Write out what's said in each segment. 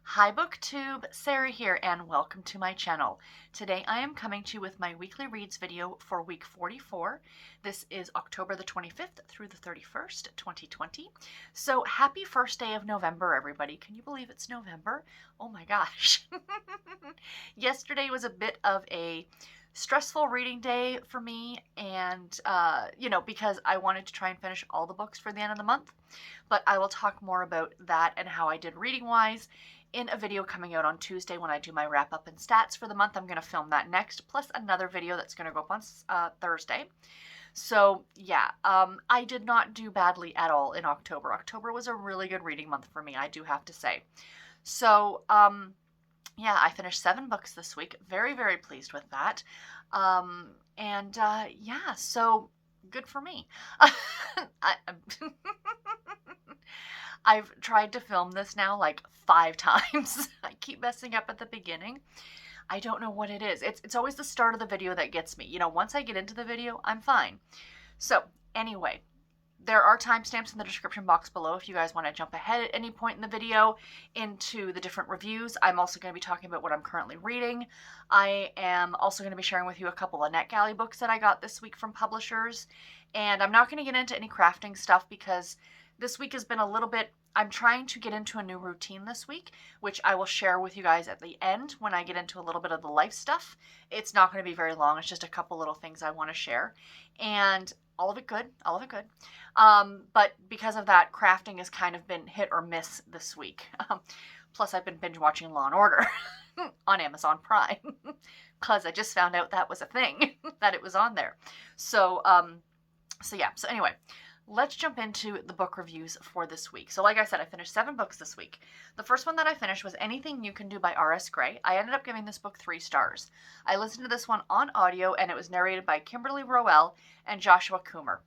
Hi BookTube, Sarah here and welcome to my channel. Today I am coming to you with my weekly reads video for week 44. This is October the 25th through the 31st, 2020. So happy first day of November, everybody. Can you believe it's November? Oh my gosh. Yesterday was a bit of a stressful reading day for me and because I wanted to try and finish all the books for the end of the month, but I will talk more about that and how I did reading wise in a video coming out on Tuesday when I do my wrap up and stats for the month. I'm going to film that next, plus another video that's going to go up on Thursday. So yeah, I did not do badly at all in October. October was a really good reading month for me, I do have to say. So yeah, I finished 7 books this week. Very, very pleased with that. Yeah, so good for me. I've tried to film this now like 5 times. I keep messing up at the beginning. I don't know what it is. It's always the start of the video that gets me. You know, once I get into the video, I'm fine. So anyway, there are timestamps in the description box below if you guys want to jump ahead at any point in the video into the different reviews. I'm also going to be talking about what I'm currently reading. I am also going to be sharing with you a couple of NetGalley books that I got this week from publishers. And I'm not going to get into any crafting stuff because this week has been a little bit, I'm trying to get into a new routine this week, which I will share with you guys at the end when I get into a little bit of the life stuff. It's not going to be very long. It's just a couple little things I want to share. And all of it good, all of it good. But because of that, crafting has kind of been hit or miss this week. Plus, I've been binge watching Law & Order on Amazon Prime because I just found out that was a thing, that it was on there. So yeah, so anyway, let's jump into the book reviews for this week. So like I said, I finished 7 books this week. The first one that I finished was Anything You Can Do by R.S. Gray. I ended up giving this book 3 stars. I listened to this one on audio and it was narrated by Kimberly Roel and Joshua Coomer.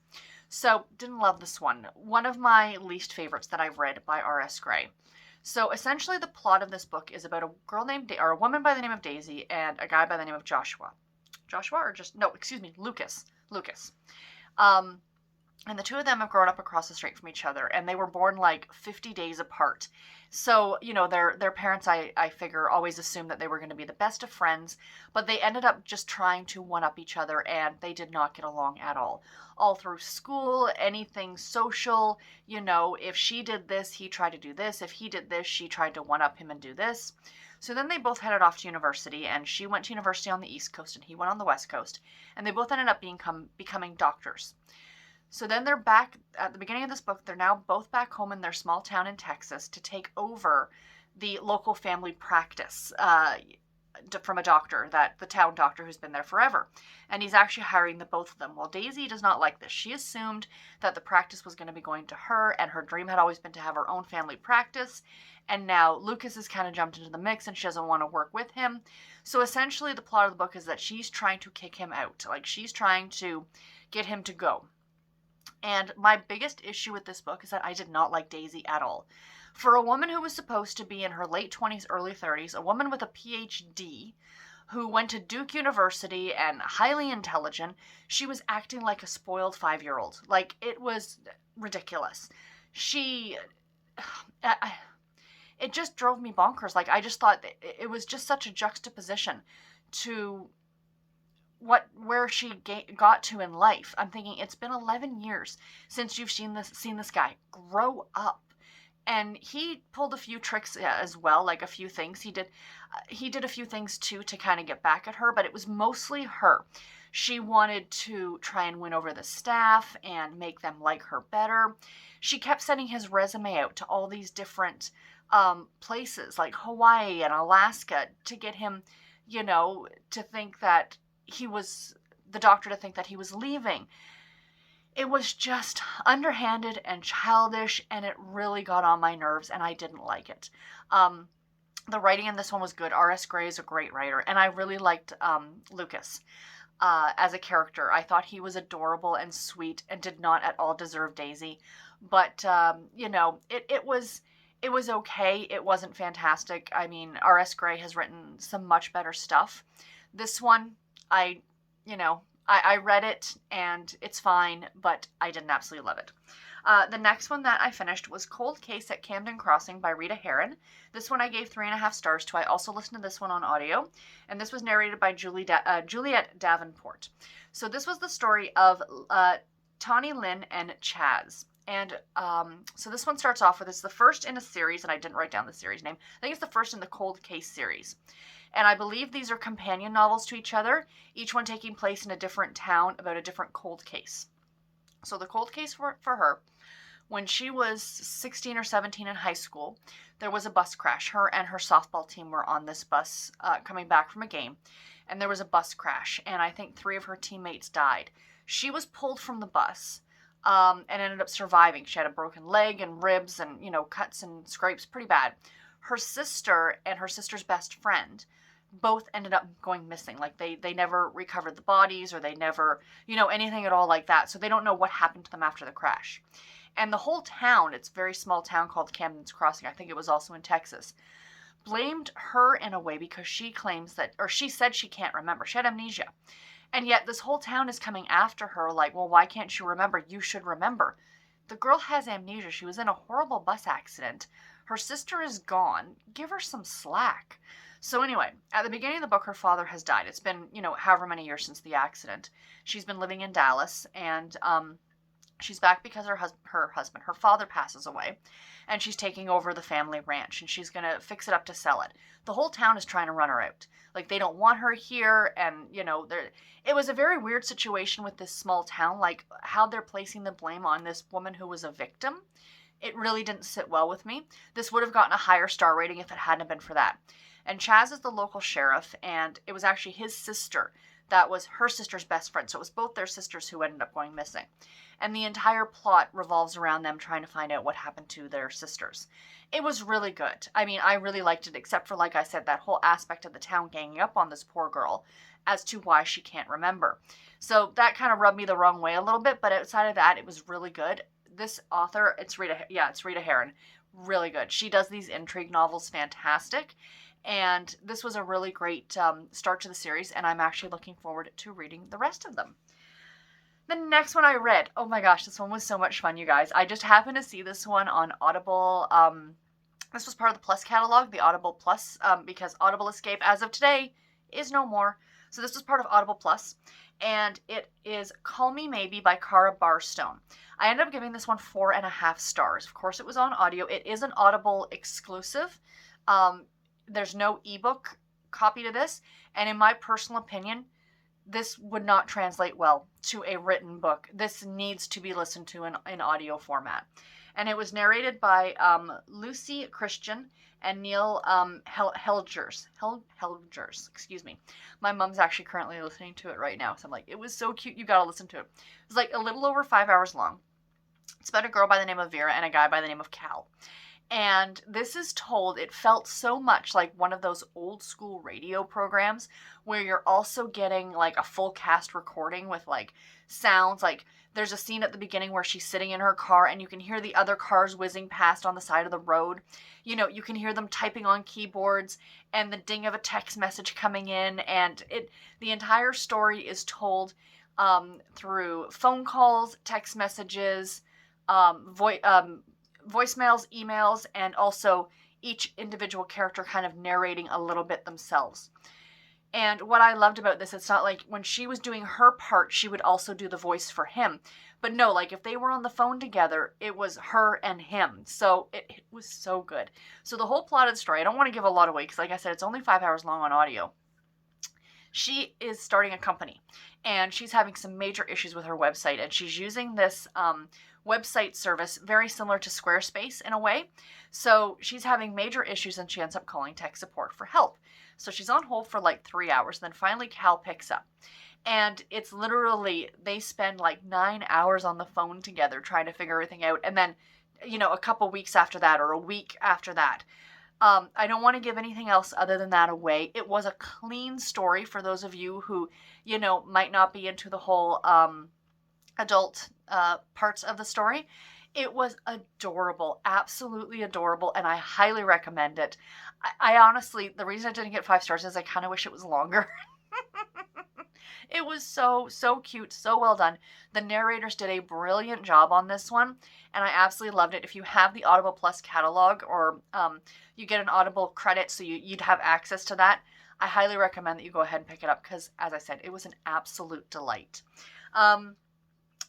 So didn't love this one. One of my least favorites that I've read by R.S. Gray. So essentially the plot of this book is about a girl named, or a woman by the name of Daisy and a guy by the name of Joshua. Joshua or just, no, excuse me, Lucas. And the two of them have grown up across the street from each other, and they were born like 50 days apart. So, you know, their parents, I figure, always assumed that they were going to be the best of friends, but they ended up just trying to one-up each other, and they did not get along at all. All through school, anything social, you know, if she did this, he tried to do this. If he did this, she tried to one-up him and do this. So then they both headed off to university, and she went to university on the East Coast, and he went on the West Coast, and they both ended up becoming doctors. So then they're back at the beginning of this book. They're now both back home in their small town in Texas to take over the local family practice from a doctor, the town doctor who's been there forever. And he's actually hiring the both of them. Well, Daisy does not like this. She assumed that the practice was going to be going to her, and her dream had always been to have her own family practice. And now Lucas has kind of jumped into the mix and she doesn't want to work with him. So essentially the plot of the book is that she's trying to kick him out. Like, she's trying to get him to go. And my biggest issue with this book is that I did not like Daisy at all. For a woman who was supposed to be in her late 20s, early 30s, a woman with a PhD who went to Duke University and highly intelligent, she was acting like a spoiled 5-year-old. Like, it was ridiculous. It just drove me bonkers. Like, I just thought it was just such a juxtaposition to where she got to in life. I'm thinking, it's been 11 years since you've seen this guy grow up. And he pulled a few tricks as well, like a few things. He did a few things too to kind of get back at her, but it was mostly her. She wanted to try and win over the staff and make them like her better. She kept sending his resume out to all these different places like Hawaii and Alaska to get him, you know, to think that the doctor to think that he was leaving. It was just underhanded and childish, and it really got on my nerves, and I didn't like it. The writing in this one was good. R.S. Gray is a great writer, and I really liked Lucas as a character. I thought he was adorable and sweet and did not at all deserve Daisy. But, you know, it was okay. It wasn't fantastic. I mean, R.S. Gray has written some much better stuff. This one, I read it and it's fine, but I didn't absolutely love it. The next one that I finished was Cold Case at Camden Crossing by Rita Herron. This one I gave 3.5 stars to. I also listened to this one on audio, and this was narrated by Juliet Davenport. So this was the story of Tawny Lynn and Chaz. And so this one starts off with, it's the first in a series, and I didn't write down the series name. I think it's the first in the Cold Case series. And I believe these are companion novels to each other, each one taking place in a different town about a different cold case. So the cold case for her, when she was 16 or 17 in high school, there was a bus crash. Her and her softball team were on this bus coming back from a game, and there was a bus crash, and I think 3 of her teammates died. She was pulled from the bus and ended up surviving. She had a broken leg and ribs and, cuts and scrapes, pretty bad. Her sister and her sister's best friend both ended up going missing. Like they never recovered the bodies, or they never, anything at all like that. So they don't know what happened to them after the crash. And the whole town, it's a very small town called Camden's Crossing, I think it was also in Texas, blamed her in a way because she claims that, or she said she can't remember. She had amnesia. And yet this whole town is coming after her like, well, why can't you remember? You should remember. The girl has amnesia. She was in a horrible bus accident. Her sister is gone. Give her some slack. So anyway, at the beginning of the book, her father has died. It's been, however many years since the accident. She's been living in Dallas, and she's back because her father passes away, and she's taking over the family ranch, and she's going to fix it up to sell it. The whole town is trying to run her out. Like, they don't want her here, and, it was a very weird situation with this small town, like how they're placing the blame on this woman who was a victim. It really didn't sit well with me. This would have gotten a higher star rating if it hadn't been for that. And Chaz is the local sheriff, and it was actually his sister that was her sister's best friend. So it was both their sisters who ended up going missing. And the entire plot revolves around them trying to find out what happened to their sisters. It was really good. I mean, I really liked it, except for, like I said, that whole aspect of the town ganging up on this poor girl as to why she can't remember. So that kind of rubbed me the wrong way a little bit, but outside of that, it was really good. This author, it's Rita Herron, really good. She does these intrigue novels fantastic. And this was a really great start to the series, and I'm actually looking forward to reading the rest of them. The next one I read, oh my gosh, this one was so much fun, you guys. I just happened to see this one on Audible. This was part of the Plus catalog, the Audible Plus, because Audible Escape, as of today, is no more. So this was part of Audible Plus, and it is Call Me Maybe by Cara Barstone. I ended up giving this one 4.5 stars. Of course, it was on audio. It is an Audible exclusive. There's no ebook copy to this, and in my personal opinion, this would not translate well to a written book. This needs to be listened to in audio format. And it was narrated by Lucy Christian and Neil Helgers. Helgers, excuse me. My mom's actually currently listening to it right now, so I'm like, it was so cute, you gotta listen to it. It was like a little over 5 hours long. It's about a girl by the name of Vera and a guy by the name of Cal. And this is told, it felt so much like one of those old school radio programs where you're also getting like a full cast recording with like sounds. Like there's a scene at the beginning where she's sitting in her car and you can hear the other cars whizzing past on the side of the road. You can hear them typing on keyboards and the ding of a text message coming in, and the entire story is told through phone calls, text messages, voicemails, emails, and also each individual character kind of narrating a little bit themselves. And what I loved about this, it's not like when she was doing her part, she would also do the voice for him. But no, like if they were on the phone together, it was her and him. So it was so good. So the whole plot of the story, I don't want to give a lot away because like I said, it's only 5 hours long on audio. She is starting a company and she's having some major issues with her website, and she's using this website service very similar to Squarespace in a way. So she's having major issues and she ends up calling tech support for help. So she's on hold for like 3 hours. Then finally Cal picks up. And it's literally, they spend like 9 hours on the phone together trying to figure everything out. And then, a couple weeks after that or a week after that. I don't want to give anything else other than that away. It was a clean story for those of you who, might not be into the whole adult parts of the story. It was adorable, absolutely adorable, and I highly recommend it. I honestly, the reason I didn't get 5 stars is I kind of wish it was longer. It was so, so cute, so well done. The narrators did a brilliant job on this one, and I absolutely loved it. If you have the Audible Plus catalog, or you get an Audible credit so you'd have access to that, I highly recommend that you go ahead and pick it up because, as I said, it was an absolute delight.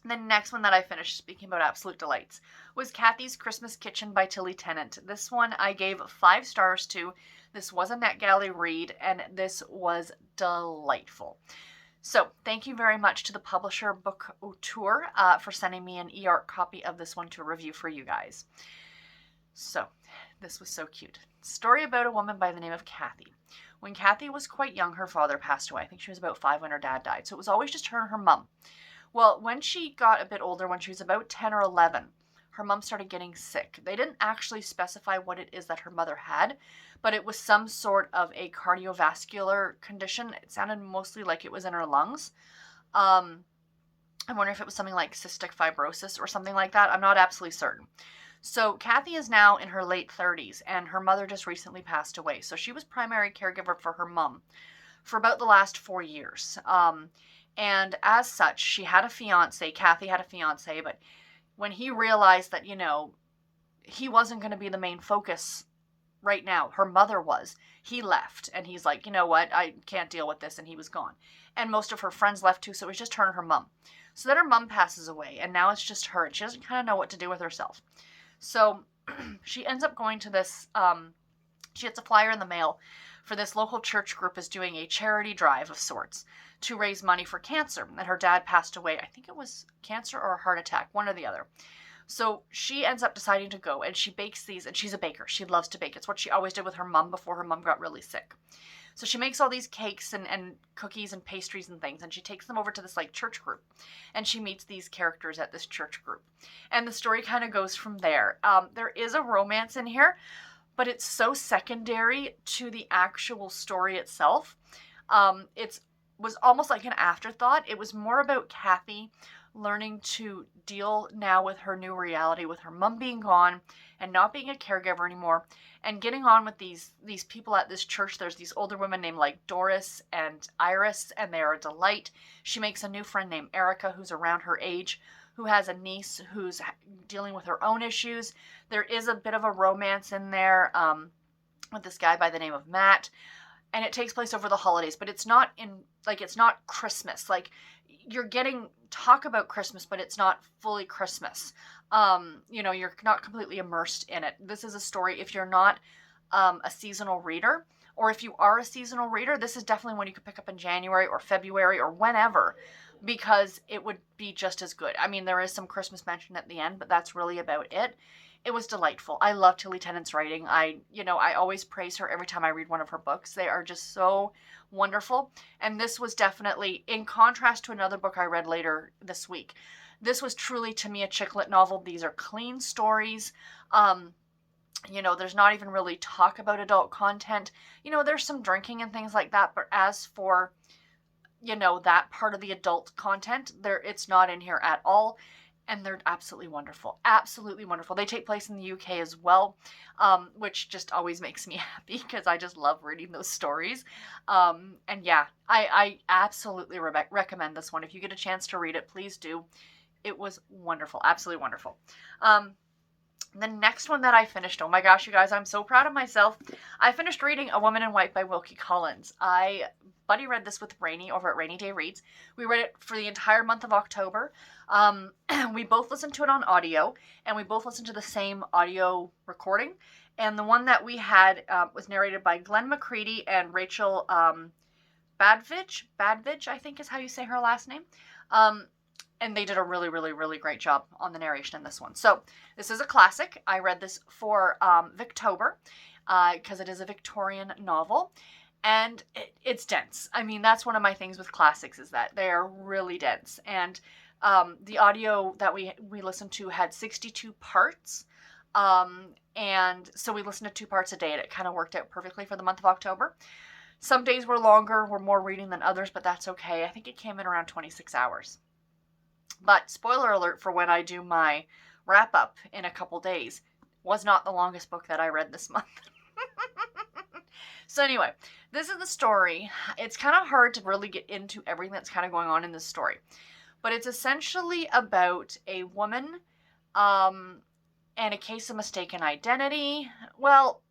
The next one that I finished, speaking about absolute delights, was Cathy's Christmas Kitchen by Tilly Tennant. This one I gave 5 stars to. This was a NetGalley read, and this was delightful. So thank you very much to the publisher Book Auteur for sending me an e-art copy of this one to review for you guys. So this was so cute. Story about a woman by the name of Cathy. When Cathy was quite young, her father passed away. I think she was about 5 when her dad died. So it was always just her and her mom. Well, when she got a bit older, when she was about 10 or 11, her mom started getting sick. They didn't actually specify what it is that her mother had, but it was some sort of a cardiovascular condition. It sounded mostly like it was in her lungs. I wonder if it was something like cystic fibrosis or something like that. I'm not absolutely certain. So Cathy is now in her late 30s, and her mother just recently passed away. So she was primary caregiver for her mom for about the last 4 years. And as such, she had a fiance. Cathy had a fiance, but when he realized that, he wasn't going to be the main focus right now, her mother was, he left. And he's like, you know what, I can't deal with this. And he was gone. And most of her friends left too, so it was just her and her mom. So then her mom passes away, and now it's just her, and she doesn't kind of know what to do with herself. So she ends up going to this, she gets a flyer in the mail for this local church group is doing a charity drive of sorts to raise money for cancer. And her dad passed away. I think it was cancer or a heart attack, one or the other. So she ends up deciding to go, and she bakes these, and she's a baker. She loves to bake. It's what she always did with her mom before her mom got really sick. So she makes all these cakes and cookies and pastries and things, and she takes them over to this church group, and she meets these characters at this church group. And the story kind of goes from there. There is a romance in here, but it's so secondary to the actual story itself. It was almost like an afterthought. It was more about Cathy learning to deal now with her new reality, with her mom being gone and not being a caregiver anymore, and getting on with these people at this church. There's these older women named Doris and Iris, and they are a delight. She makes a new friend named Erica, who's around her age, who has a niece who's dealing with her own issues. There is a bit of a romance in there with this guy by the name of Matt, and it takes place over the holidays, but it's not it's not Christmas. You're getting talk about Christmas, but it's not fully Christmas. You're not completely immersed in it. This is a story, if you're not a seasonal reader, or if you are a seasonal reader, this is definitely one you could pick up in January or February or whenever, because it would be just as good. I mean, there is some Christmas mention at the end, but that's really about it. It was delightful. I love Tilly Tennant's writing. I always praise her every time I read one of her books. They are just so wonderful. And this was definitely, in contrast to another book I read later this week, this was truly, to me, a chick lit novel. These are clean stories. There's not even really talk about adult content. There's some drinking and things like that. But as for, that part of the adult content, it's not in here at all. And they're absolutely wonderful. Absolutely wonderful. They take place in the UK as well, which just always makes me happy because I just love reading those stories. And yeah, I absolutely recommend this one. If you get a chance to read it, please do. It was wonderful. Absolutely wonderful. The next one that I finished, oh my gosh, you guys, I'm so proud of myself. I finished reading A Woman in White by Wikli Collins. Buddy read this with Rainy over at Rainy Day Reads. We read it for the entire month of October. We both listened to it on audio, and we both listened to the same audio recording. And the one that we had was narrated by Glenn McCready and Rachel Badvich, I think is how you say her last name. And they did a really, really, really great job on the narration in this one. So this is a classic. I read this for Victober because it is a Victorian novel. And it's dense. I mean, that's one of my things with classics, is that they are really dense. And the audio that we listened to had 62 parts. And so we listened to 2 parts a day, and it kind of worked out perfectly for the month of October. Some days were longer, were more reading than others, but that's okay. I think it came in around 26 hours. But spoiler alert for when I do my wrap up in a couple days, was not the longest book that I read this month. So anyway, this is the story. It's kind of hard to really get into everything that's kind of going on in this story. But it's essentially about a woman and a case of mistaken identity. Well,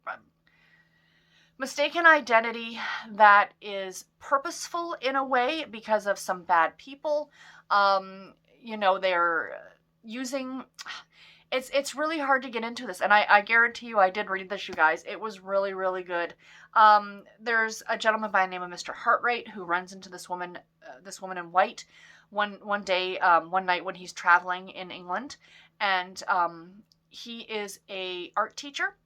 mistaken identity that is purposeful in a way because of some bad people. They're using... It's really hard to get into this, and I guarantee you I did read this, you guys. It was really, really good. There's a gentleman by the name of Mr. Hartright who runs into this woman in white one night when he's traveling in England, and he is a art teacher,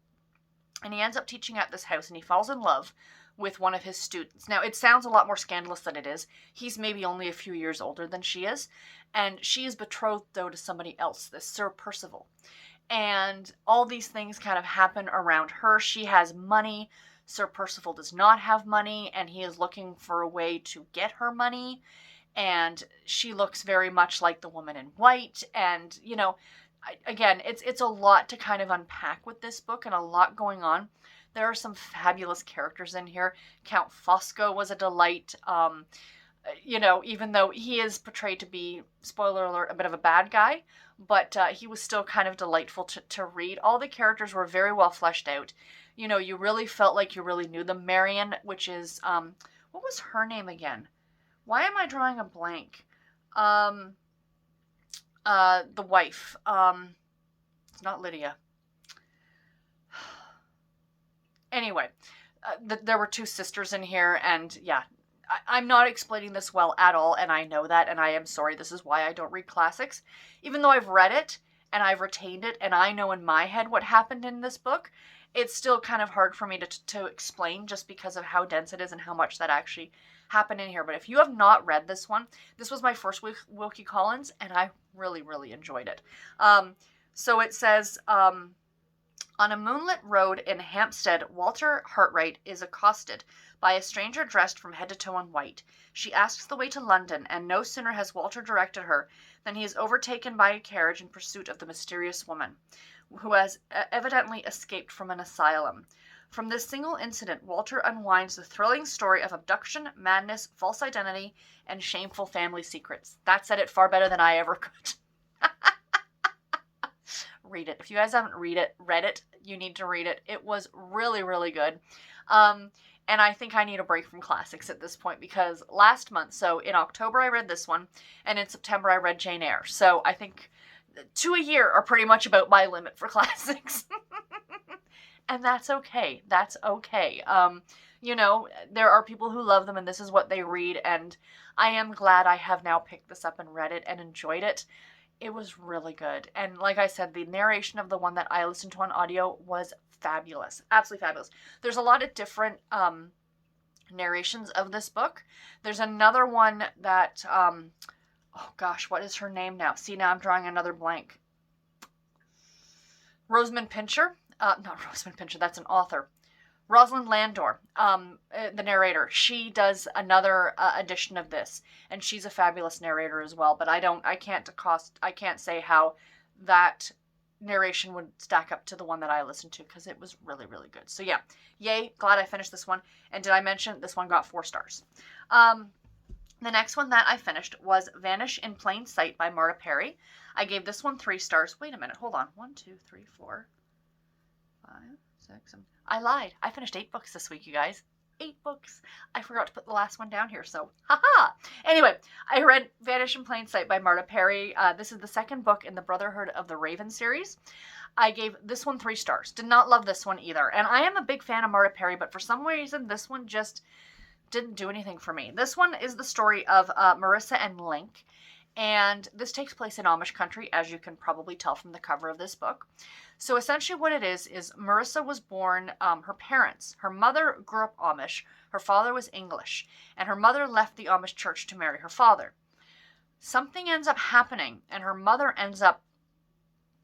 and he ends up teaching at this house, and he falls in love with one of his students. Now, it sounds a lot more scandalous than it is. He's maybe only a few years older than she is, and she is betrothed, though, to somebody else, this Sir Percival. And all these things kind of happen around her. She has money. Sir Percival does not have money, and he is looking for a way to get her money. And she looks very much like the woman in white. And, again, it's a lot to kind of unpack with this book and a lot going on. There are some fabulous characters in here. Count Fosco was a delight. Even though he is portrayed to be, spoiler alert, a bit of a bad guy, but he was still kind of delightful to read. All the characters were very well fleshed out. You really felt like you really knew them. Marion, which is, what was her name again? Why am I drawing a blank? The wife. It's not Lydia. Anyway, there were two sisters in here, and yeah, I'm not explaining this well at all, and I know that, and I am sorry. This is why I don't read classics. Even though I've read it, and I've retained it, and I know in my head what happened in this book, it's still kind of hard for me to explain just because of how dense it is and how much that actually happened in here. But if you have not read this one, this was my first Wilkie Collins, and I really, really enjoyed it. So it says... on a moonlit road in Hampstead, Walter Hartright is accosted by a stranger dressed from head to toe in white. She asks the way to London, and no sooner has Walter directed her than he is overtaken by a carriage in pursuit of the mysterious woman, who has evidently escaped from an asylum. From this single incident, Walter unwinds the thrilling story of abduction, madness, false identity, and shameful family secrets. That said it far better than I ever could. Read it. If you guys haven't read it, you need to read it. It was really, really good. And I think I need a break from classics at this point, because last month, so in October I read this one, and in September I read Jane Eyre. So I think 2 a year are pretty much about my limit for classics. And that's okay. That's okay. There are people who love them, and this is what they read, and I am glad I have now picked this up and read it and enjoyed it. It was really good. And like I said, the narration of the one that I listened to on audio was fabulous. Absolutely fabulous. There's a lot of different narrations of this book. There's another one that, oh gosh, what is her name now? See, now I'm drawing another blank. Rosamund Pincher. Not Rosamund Pincher, that's an author. Rosalind Landor, the narrator, she does another edition of this, and she's a fabulous narrator as well. But I can't say how that narration would stack up to the one that I listened to, because it was really, really good. So yeah, yay, glad I finished this one. And did I mention this one got 4 stars? The next one that I finished was Vanish in Plain Sight by Marta Perry. I gave this one 3 stars. Wait a minute, hold on. 1, 2, 3, 4, 5, 6, 7. I lied. I finished 8 books this week, you guys. 8 books. I forgot to put the last one down here, so haha. Anyway, I read Vanish in Plain Sight by Marta Perry. This is the second book in the Brotherhood of the Raven series. I gave this one 3 stars. Did not love this one either. And I am a big fan of Marta Perry, but for some reason, this one just didn't do anything for me. This one is the story of Marissa and Link. And this takes place in Amish country, as you can probably tell from the cover of this book. So essentially what it is Marissa was born, her mother grew up Amish, her father was English, and her mother left the Amish church to marry her father. Something ends up happening, and her mother ends up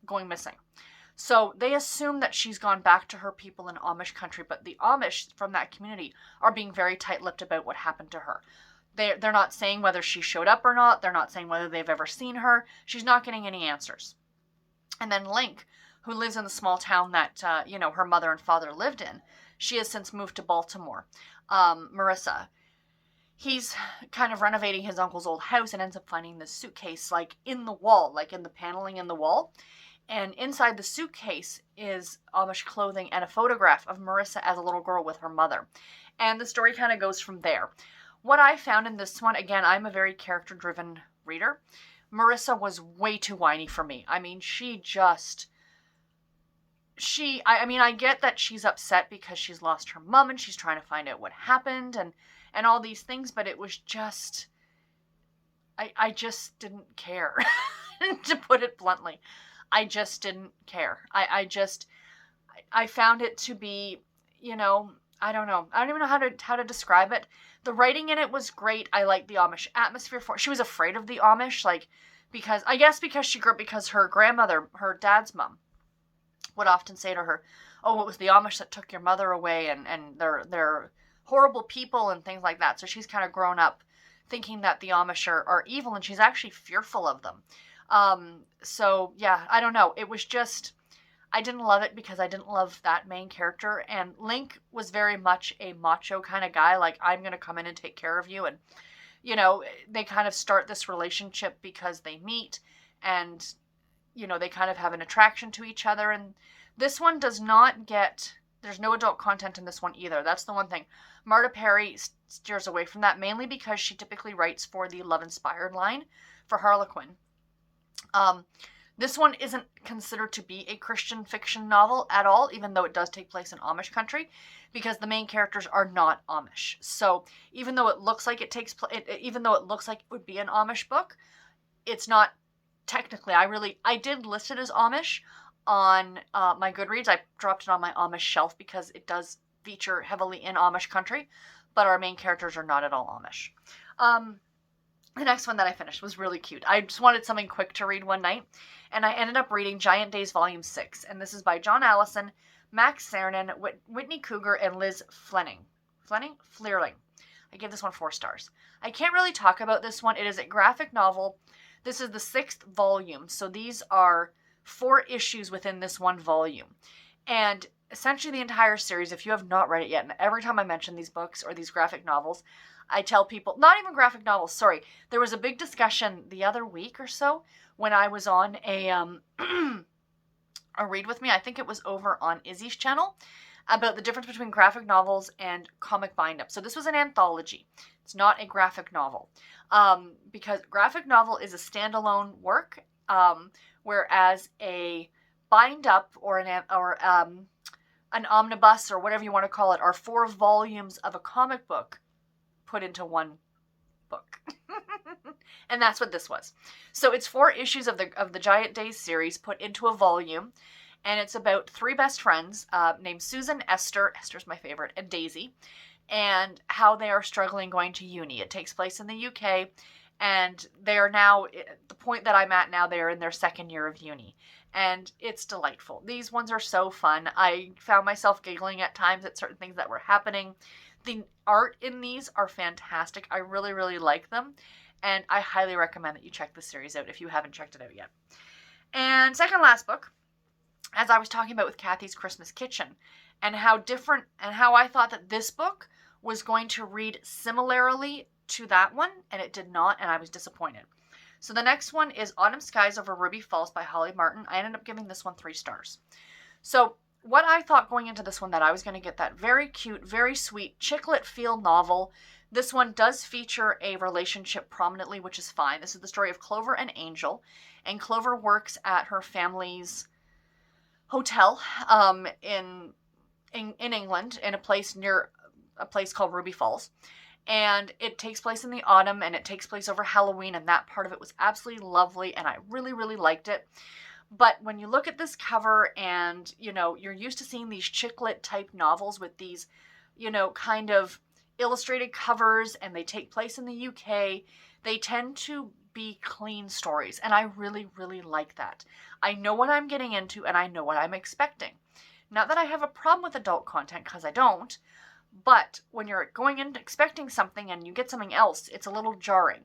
going missing. So they assume that she's gone back to her people in Amish country, but the Amish from that community are being very tight-lipped about what happened to her. They're not saying whether she showed up or not. They're not saying whether they've ever seen her. She's not getting any answers. And then Link, who lives in the small town that, her mother and father lived in, She has since moved to Baltimore. Marissa. He's kind of renovating his uncle's old house and ends up finding this suitcase like in the wall, like in the paneling in the wall. And inside the suitcase is Amish clothing and a photograph of Marissa as a little girl with her mother. And the story kind of goes from there. What I found in this one, again, I'm a very character-driven reader. Marissa was way too whiny for me. I mean, I get that she's upset because she's lost her mom and she's trying to find out what happened and all these things, but it was just, I just didn't care, to put it bluntly. I just didn't care. I found it to be, I don't know. I don't even know how to describe it. The writing in it was great. I liked the Amish atmosphere she was afraid of the Amish, because she grew up, because her grandmother, her dad's mom, would often say to her, "Oh, it was the Amish that took your mother away, and they're horrible people," and things like that. So she's kind of grown up thinking that the Amish are evil, and she's actually fearful of them. So yeah, I don't know. It was just, I didn't love it because I didn't love that main character. And Link was very much a macho kind of guy, like, I'm going to come in and take care of you. And, they kind of start this relationship because they meet and, they kind of have an attraction to each other. And this one does not there's no adult content in this one either. That's the one thing. Marta Perry steers away from that, mainly because she typically writes for the Love Inspired line for Harlequin. This one isn't considered to be a Christian fiction novel at all, even though it does take place in Amish country, because the main characters are not Amish. So even though it looks like even though it looks like it would be an Amish book, it's not technically. I did list it as Amish on my Goodreads. I dropped it on my Amish shelf because it does feature heavily in Amish country, but our main characters are not at all Amish. The next one that I finished was really cute. I just wanted something quick to read one night, and I ended up reading Giant Days Volume 6, and this is by John Allison, Max Cernan, Whitney Cougar, and Liz Fleerling. I gave this one 4 stars. I can't really talk about this one. It is a graphic novel. This is the 6th volume, so these are 4 issues within this one volume. And essentially the entire series, if you have not read it yet, and every time I mention these books or these graphic novels, I tell people, not even graphic novels, sorry. There was a big discussion the other week or so when I was on a read with me. I think it was over on Izzy's channel, about the difference between graphic novels and comic bind-up. So this was an anthology. It's not a graphic novel. Because graphic novel is a standalone work, whereas a bind-up or an omnibus or whatever you want to call it are 4 volumes of a comic book put into one book. And that's what this was. So it's 4 issues of the Giant Days series put into a volume, and it's about 3 best friends named Susan, Esther's my favorite, and Daisy, and how they are struggling going to uni. It takes place in the UK, and they are now, at the point that I'm at now, they are in their 2nd year of uni, and it's delightful. These ones are so fun. I found myself giggling at times at certain things that were happening. The art in these are fantastic. I really, really like them. And I highly recommend that you check this series out if you haven't checked it out yet. And second last book, as I was talking about with Cathy's Christmas Kitchen, and how different, and how I thought that this book was going to read similarly to that one, and it did not, and I was disappointed. So the next one is Autumn Skies Over Ruby Falls by Holly Martin. I ended up giving this one 3 stars. So what I thought going into this one, that I was going to get that very cute, very sweet, chicklet feel novel. This one does feature a relationship prominently, which is fine. This is the story of Clover and Angel, and Clover works at her family's hotel in England, in a place called Ruby Falls. And it takes place in the autumn, and it takes place over Halloween, and that part of it was absolutely lovely, and I really, really liked it. But when you look at this cover and, you're used to seeing these chicklet type novels with these, kind of illustrated covers, and they take place in the UK, they tend to be clean stories. And I really, really like that. I know what I'm getting into, and I know what I'm expecting. Not that I have a problem with adult content, because I don't, but when you're going in expecting something and you get something else, it's a little jarring.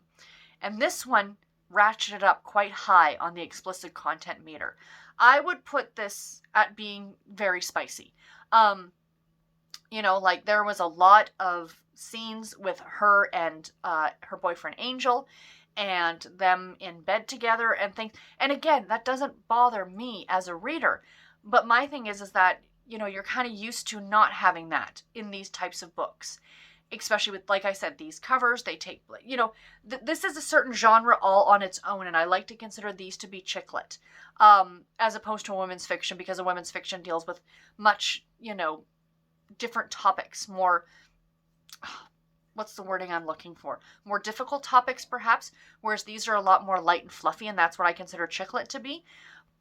And this one ratcheted up quite high on the explicit content meter. I would put this at being very spicy. You know, like there was a lot of scenes with her and her boyfriend Angel and them in bed together and things. And again, that doesn't bother me as a reader. But my thing is that, you know, you're kind of used to not having that in these types of books. Especially with, like I said, these covers, they take, you know, this is a certain genre all on its own, and I like to consider these to be chick lit, as opposed to women's fiction, because a women's fiction deals with much, you know, different topics, more, what's the wording I'm looking for? More difficult topics, perhaps, whereas these are a lot more light and fluffy, and that's what I consider chick lit to be.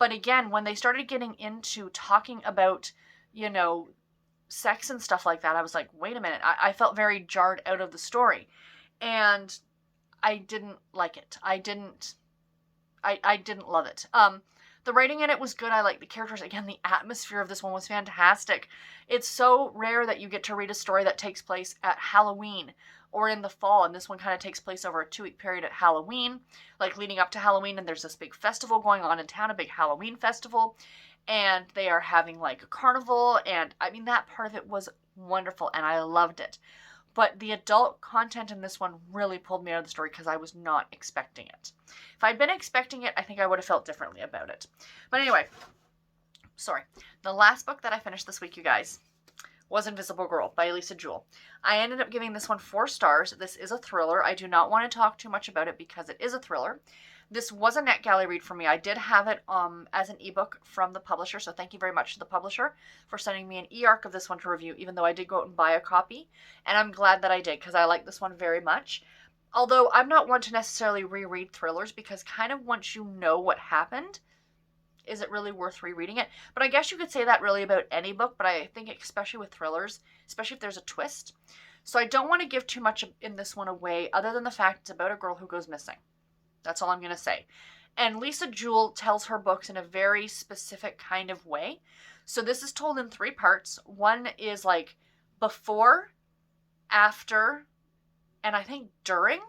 But again, when they started getting into talking about, you know, sex and stuff like that, I was like, wait a minute, I felt very jarred out of the story. And I didn't like it. I didn't love it. The writing in it was good. I liked the characters. Again, the atmosphere of this one was fantastic. It's so rare that you get to read a story that takes place at Halloween or in the fall, and this one kind of takes place over a 2-week period at Halloween, like leading up to Halloween, and there's this big festival going on in town, a big Halloween festival, and they are having like a carnival, and I mean, that part of it was wonderful, and I loved it. But the adult content in this one really pulled me out of the story because I was not expecting it. If I'd been expecting it, I think I would have felt differently about it. But anyway, sorry. The last book that I finished this week, you guys, was Invisible Girl by Lisa Jewell. I ended up giving this one 4 stars. This is a thriller. I do not want to talk too much about it because it is a thriller. This was a NetGalley read for me. I did have it as an ebook from the publisher, so thank you very much to the publisher for sending me an e-arc of this one to review, even though I did go out and buy a copy. And I'm glad that I did, because I like this one very much. Although I'm not one to necessarily reread thrillers, because kind of once you know what happened, is it really worth rereading it? But I guess you could say that really about any book, but I think especially with thrillers, especially if there's a twist. So I don't want to give too much in this one away, other than the fact it's about a girl who goes missing. That's all I'm going to say. And Lisa Jewell tells her books in a very specific kind of way. So this is told in 3 parts. One is like before, after, and I think during,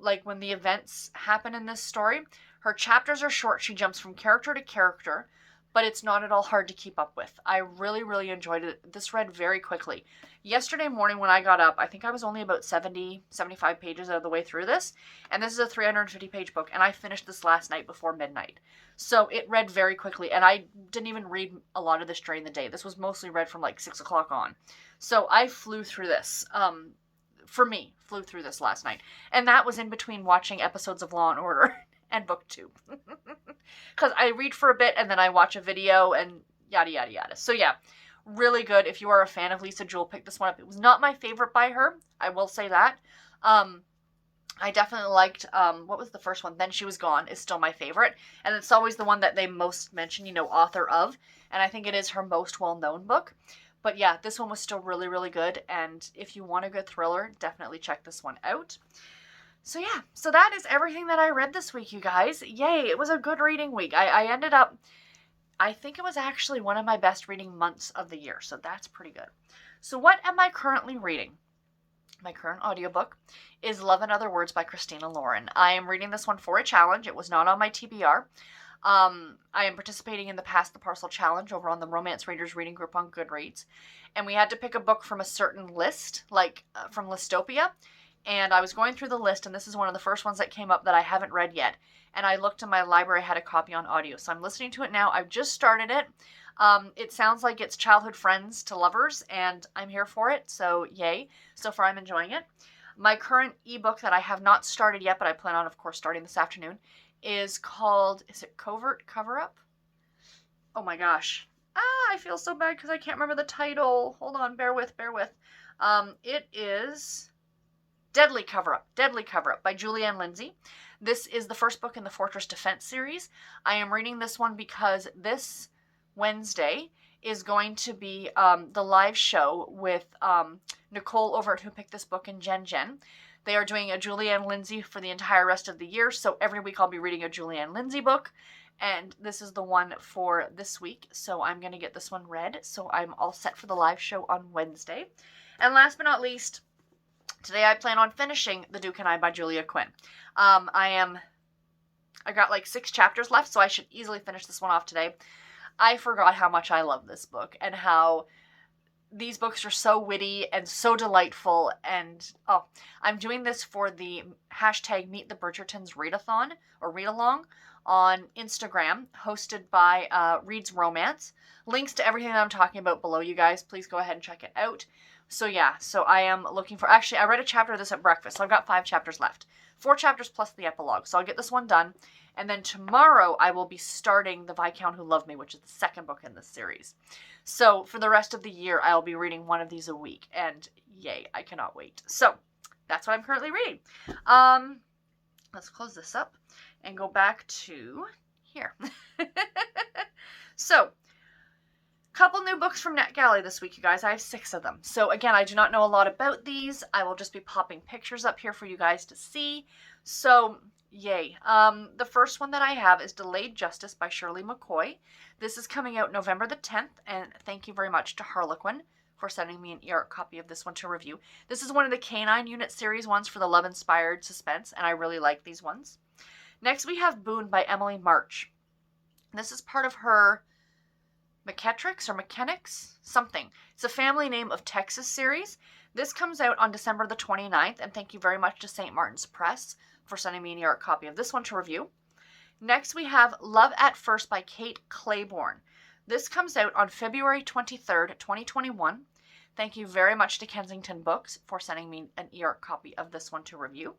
like when the events happen in this story. Her chapters are short. She jumps from character to character, but it's not at all hard to keep up with. I really, really enjoyed it. This read very quickly. Yesterday morning when I got up, I think I was only about 70, 75 pages out of the way through this, and this is a 350-page book, and I finished this last night before midnight. So it read very quickly, and I didn't even read a lot of this during the day. This was mostly read from like 6 o'clock on. So I flew through this. For me, flew through this last night. And that was in between watching episodes of Law & Order and BookTube. Because I read for a bit, and then I watch a video, and yada, yada, yada. So yeah, really good. If you are a fan of Lisa Jewell, pick this one up. It was not my favorite by her. I will say that. I definitely liked, what was the first one? Then She Was Gone is still my favorite. And it's always the one that they most mention, you know, author of. And I think it is her most well-known book. But yeah, this one was still really, really good. And if you want a good thriller, definitely check this one out. So yeah, so that is everything that I read this week, you guys. Yay, it was a good reading week. I ended up, I think it was actually one of my best reading months of the year. So that's pretty good. So what am I currently reading? My current audiobook is Love and Other Words by Christina Lauren. I am reading this one for a challenge. It was not on my TBR. I am participating in the Pass the Parcel challenge over on the Romance Readers reading group on Goodreads. And we had to pick a book from a certain list, like from Listopia. And I was going through the list, and this is one of the first ones that came up that I haven't read yet. And I looked in my library, I had a copy on audio. So I'm listening to it now. I've just started it. It sounds like it's childhood friends to lovers, and I'm here for it. So yay. So far I'm enjoying it. My current ebook that I have not started yet, but I plan on, of course, starting this afternoon, is called, is it Covert Cover-Up? Oh my gosh. I feel so bad because I can't remember the title. Hold on, bear with. It is Deadly Cover-Up by Julianne Lindsay. This is the first book in the Fortress Defense series. I am reading this one because this Wednesday is going to be the live show with Nicole over at Who Picked This Book and Jen. They are doing a Julianne Lindsay for the entire rest of the year, so every week I'll be reading a Julianne Lindsay book, and this is the one for this week, so I'm going to get this one read, so I'm all set for the live show on Wednesday. And last but not least, today I plan on finishing The Duke and I by Julia Quinn. I got like 6 chapters left, so I should easily finish this one off today. I forgot how much I love this book, and how these books are so witty and so delightful, and oh, I'm doing this for the hashtag Meet the Bridgertons readathon or read-along on Instagram, hosted by Reads Romance. Links to everything that I'm talking about below, you guys. Please go ahead and check it out. So yeah, so I am looking for, actually I read a chapter of this at breakfast, so I've got 5 chapters left. 4 chapters plus the epilogue, so I'll get this one done. And then tomorrow I will be starting The Viscount Who Loved Me, which is the second book in this series. So for the rest of the year, I'll be reading one of these a week, and yay, I cannot wait. So that's what I'm currently reading. Let's close this up and go back to here. So, couple new books from NetGalley this week, you guys. I have 6 of them. So again, I do not know a lot about these. I will just be popping pictures up here for you guys to see. So, yay. The first one that I have is Delayed Justice by Shirley McCoy. This is coming out November the 10th, and thank you very much to Harlequin for sending me an e-art copy of this one to review. This is one of the Canine Unit series ones for the love-inspired suspense, and I really like these ones. Next, we have Boone by Emily March. This is part of her McKetricks or Mechanics? Something. It's a Family Name of Texas series. This comes out on December the 29th, and thank you very much to St. Martin's Press for sending me an e-art copy of this one to review. Next, we have Love at First by Kate Claiborne. This comes out on February 23rd, 2021. Thank you very much to Kensington Books for sending me an e-art copy of this one to review.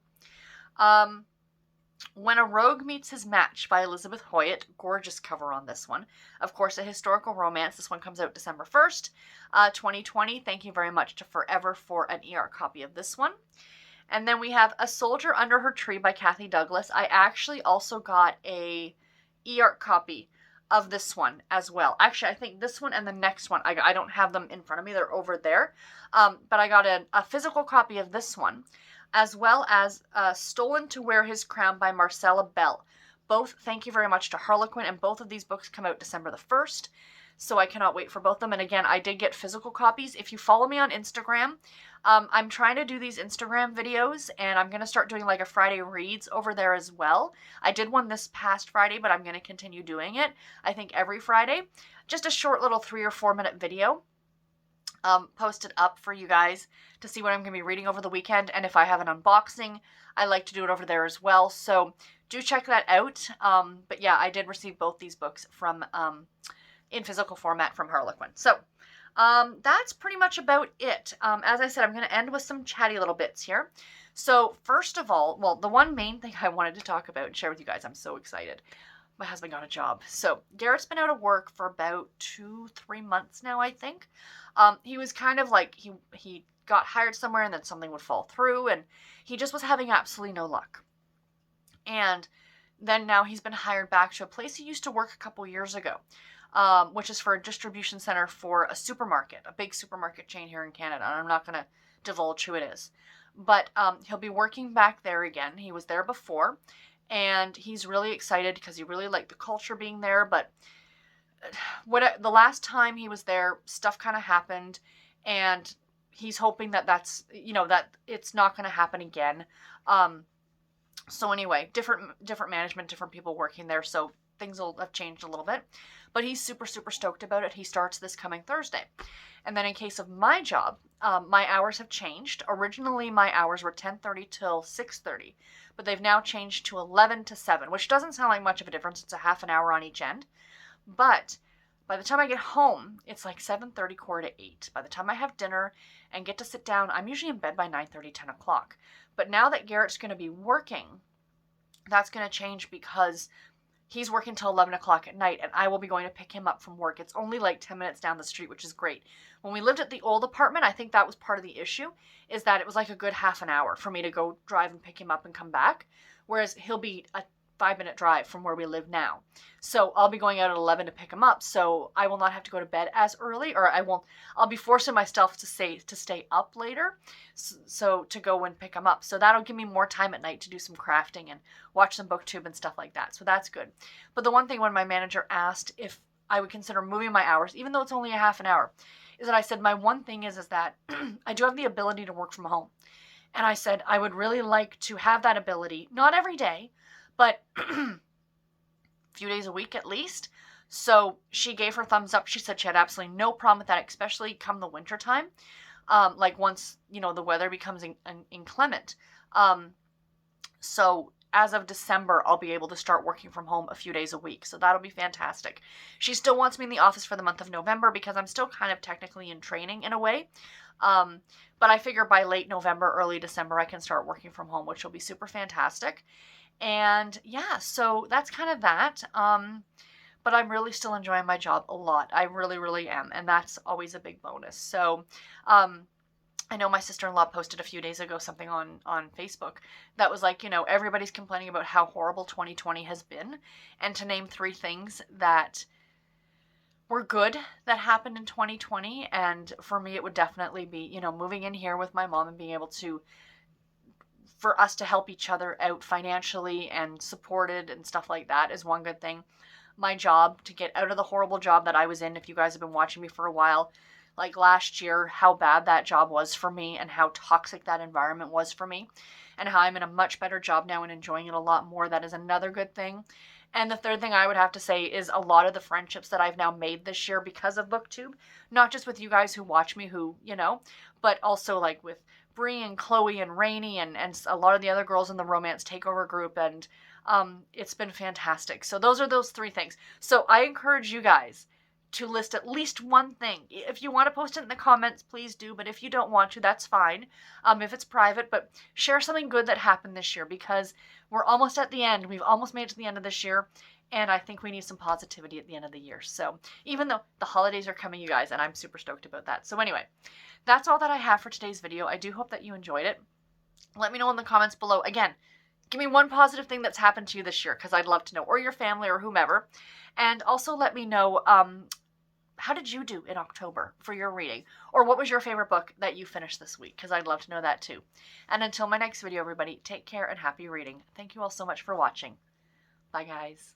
When a Rogue Meets His Match by Elizabeth Hoyt. Gorgeous cover on this one. Of course, a historical romance. This one comes out December 1st, 2020. Thank you very much to Forever for an e-art copy of this one. And then we have A Soldier Under Her Tree by Cathy Douglas. I actually also got a e-art copy of this one as well. Actually, I think this one and the next one, I don't have them in front of me. They're over there. But I got a physical copy of this one, as well as Stolen to Wear His Crown by Marcella Bell. Both, thank you very much to Harlequin, and both of these books come out December the 1st. So I cannot wait for both of them. And again, I did get physical copies. If you follow me on Instagram, I'm trying to do these Instagram videos, and I'm going to start doing like a Friday Reads over there as well. I did one this past Friday, but I'm going to continue doing it, I think, every Friday. Just a short little 3 or 4 minute video posted up for you guys to see what I'm going to be reading over the weekend. And if I have an unboxing, I like to do it over there as well. So do check that out. But yeah, I did receive both these books from in physical format from Harlequin. So that's pretty much about it. As I said, I'm going to end with some chatty little bits here. So first of all, well, the one main thing I wanted to talk about and share with you guys, I'm so excited. My husband got a job. So Garrett's been out of work for about 2-3 months now, I think. He was kind of like, he got hired somewhere and then something would fall through, and he just was having absolutely no luck. And then now he's been hired back to a place he used to work a couple years ago, which is for a distribution center for a supermarket, a big supermarket chain here in Canada. And I'm not going to divulge who it is. But he'll be working back there again. He was there before, and he's really excited because he really liked the culture being there. But the last time he was there, stuff kind of happened, and he's hoping that that's, that it's not going to happen again. So anyway, different management, different people working there, so things will have changed a little bit. But he's super, super stoked about it. He starts this coming Thursday. And then in case of my job, my hours have changed. Originally, my hours were 10:30 till 6:30, but they've now changed to 11 to 7, which doesn't sound like much of a difference. It's a half an hour on each end. But by the time I get home, it's like 7:30, 7:45. By the time I have dinner and get to sit down, I'm usually in bed by 9:30, 10 o'clock. But now that Garrett's going to be working, that's going to change because he's working till 11 o'clock at night, and I will be going to pick him up from work. It's only like 10 minutes down the street, which is great. When we lived at the old apartment, I think that was part of the issue, is that it was like a good half an hour for me to go drive and pick him up and come back, whereas he'll be a 5-minute drive from where we live now. So I'll be going out at 11 to pick him up, so I will not have to go to bed as early, or I'll be forcing myself to stay up later, so to go and pick him up. So that'll give me more time at night to do some crafting and watch some booktube and stuff like that. So that's good. But the one thing when my manager asked if I would consider moving my hours, even though it's only a half an hour, is that I said my one thing is that I do have the ability to work from home. And I said I would really like to have that ability, not every day, but a few days a week at least, So she gave her thumbs up. She said she had absolutely no problem with that, especially come the winter time. Like once, the weather becomes inclement. So as of December, I'll be able to start working from home a few days a week. So that'll be fantastic. She still wants me in the office for the month of November because I'm still kind of technically in training in a way. But I figure by late November, early December, I can start working from home, which will be super fantastic. And yeah, so that's kind of that. But I'm really still enjoying my job a lot. I really, really am. And that's always a big bonus. So, I know my sister-in-law posted a few days ago something on Facebook that was like, everybody's complaining about how horrible 2020 has been. And to name 3 things that were good that happened in 2020. And for me, it would definitely be, moving in here with my mom and being able for us to help each other out financially and supported and stuff like that is one good thing. My job, to get out of the horrible job that I was in, if you guys have been watching me for a while, like last year, how bad that job was for me and how toxic that environment was for me, and how I'm in a much better job now and enjoying it a lot more. That is another good thing. And the third thing I would have to say is a lot of the friendships that I've now made this year because of BookTube, not just with you guys who watch me, but also like with Bree and Chloe and Rainey and a lot of the other girls in the Romance Takeover group, and it's been fantastic. So those are those 3 things. So I encourage you guys to list at least one thing. If you want to post it in the comments, please do, but if you don't want to, that's fine. If it's private, but share something good that happened this year, because we're almost at the end. We've almost made it to the end of this year, and I think we need some positivity at the end of the year. So even though the holidays are coming, you guys, and I'm super stoked about that. So anyway, that's all that I have for today's video. I do hope that you enjoyed it. Let me know in the comments below. Again, give me one positive thing that's happened to you this year, because I'd love to know, or your family or whomever. And also let me know, how did you do in October for your reading? Or what was your favorite book that you finished this week? Because I'd love to know that too. And until my next video, everybody, take care and happy reading. Thank you all so much for watching. Bye, guys.